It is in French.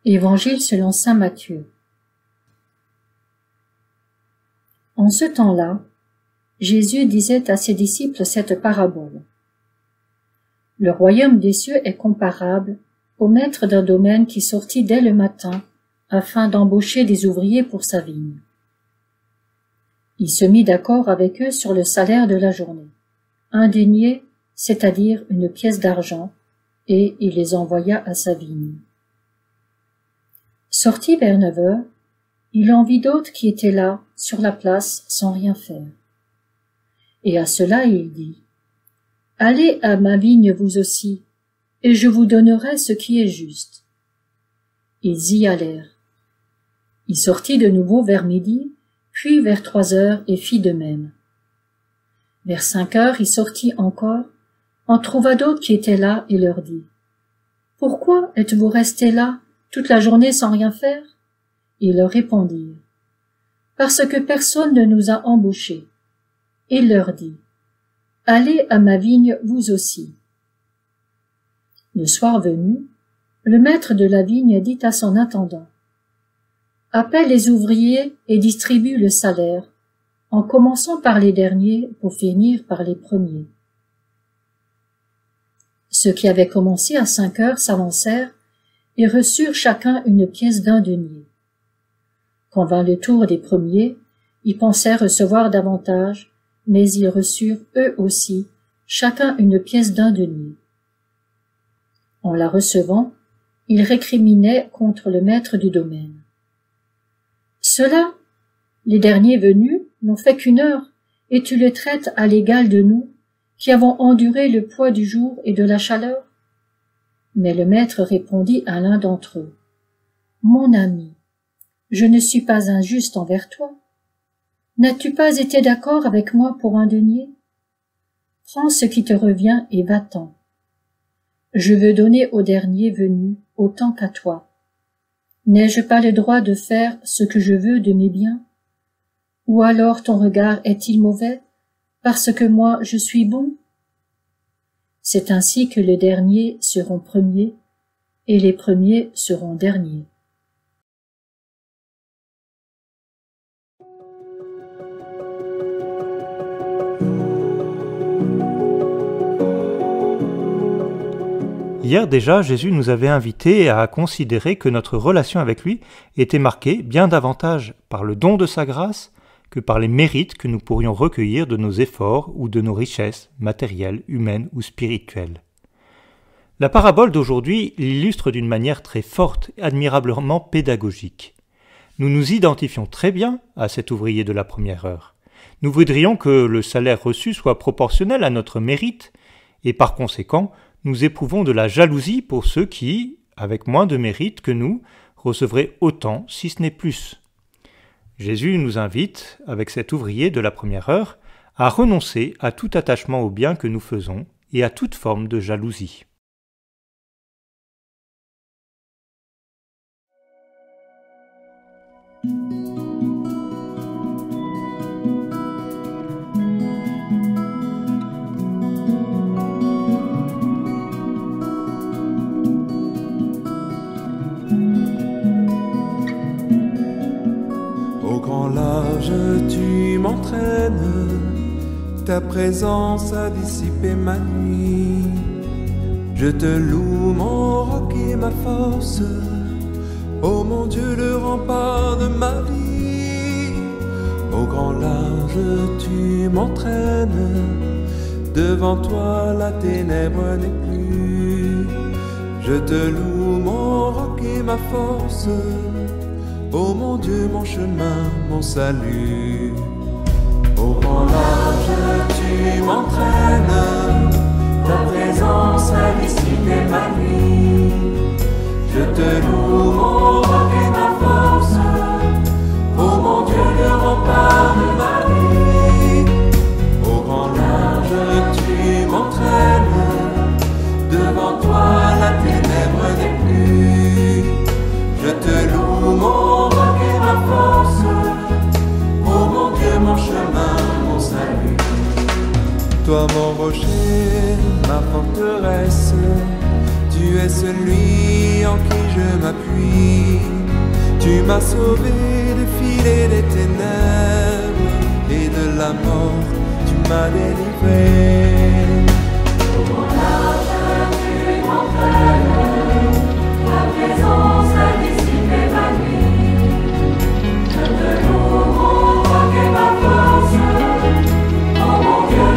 Évangile selon saint Matthieu. En ce temps-là, Jésus disait à ses disciples cette parabole. Le royaume des cieux est comparable au maître d'un domaine qui sortit dès le matin afin d'embaucher des ouvriers pour sa vigne. Il se mit d'accord avec eux sur le salaire de la journée, un denier, c'est-à-dire une pièce d'argent, et il les envoya à sa vigne. Sorti vers 9 heures, il en vit d'autres qui étaient là, sur la place, sans rien faire. Et à cela il dit, « Allez à ma vigne vous aussi, et je vous donnerai ce qui est juste. » Ils y allèrent. Il sortit de nouveau vers midi, puis vers 3 heures, et fit de même. Vers 5 heures, il sortit encore, en trouva d'autres qui étaient là, et leur dit, « Pourquoi êtes-vous restés là toute la journée sans rien faire ?» Ils leur répondirent, « Parce que personne ne nous a embauchés. » Il leur dit, « Allez à ma vigne vous aussi. » Le soir venu, le maître de la vigne dit à son intendant, « Appelle les ouvriers et distribue le salaire, en commençant par les derniers pour finir par les premiers. » Ceux qui avaient commencé à 5 heures s'avancèrent et reçurent chacun une pièce d'un denier. Quand vint le tour des premiers, ils pensèrent recevoir davantage, mais ils reçurent eux aussi, chacun une pièce d'un denier. En la recevant, ils récriminaient contre le maître du domaine. « Ceux-là, les derniers venus, n'ont fait qu'1 heure, et tu les traites à l'égal de nous, qui avons enduré le poids du jour et de la chaleur. » Mais le maître répondit à l'un d'entre eux, « Mon ami, je ne suis pas injuste envers toi. N'as-tu pas été d'accord avec moi pour un denier? Prends ce qui te revient et va-t'en. Je veux donner au dernier venu autant qu'à toi. N'ai-je pas le droit de faire ce que je veux de mes biens? Ou alors ton regard est-il mauvais, parce que moi je suis bon? C'est ainsi que les derniers seront premiers, et les premiers seront derniers. » Hier déjà, Jésus nous avait invités à considérer que notre relation avec lui était marquée bien davantage par le don de sa grâce que par les mérites que nous pourrions recueillir de nos efforts ou de nos richesses matérielles, humaines ou spirituelles. La parabole d'aujourd'hui l'illustre d'une manière très forte et admirablement pédagogique. Nous nous identifions très bien à cet ouvrier de la première heure. Nous voudrions que le salaire reçu soit proportionnel à notre mérite et par conséquent, nous éprouvons de la jalousie pour ceux qui, avec moins de mérite que nous, recevraient autant, si ce n'est plus. Jésus nous invite, avec cet ouvrier de la première heure, à renoncer à tout attachement au bien que nous faisons et à toute forme de jalousie. Tu m'entraînes, ta présence a dissipé ma nuit. Je te loue, mon roc et ma force, ô mon Dieu, le rempart de ma vie. Au grand large, tu m'entraînes, devant toi la ténèbre n'est plus. Je te loue, mon roc et ma force, ô mon Dieu, mon chemin, mon salut. Au grand large, tu m'entraînes, ta présence a dissipé ma nuit. Je te loue, mon roc et ma force, ô mon Dieu, le rempart de ma vie. Au grand large, tu m'entraînes, devant toi la ténèbre n'est plus. Je te loue, mon roc et ma force, ô mon Dieu, mon chemin, mon salut. Toi mon rocher, ma forteresse, tu Tu es celui en qui je m'appuie. Tu m'as sauvé des filets des ténèbres et de la mort, tu m'as délivré.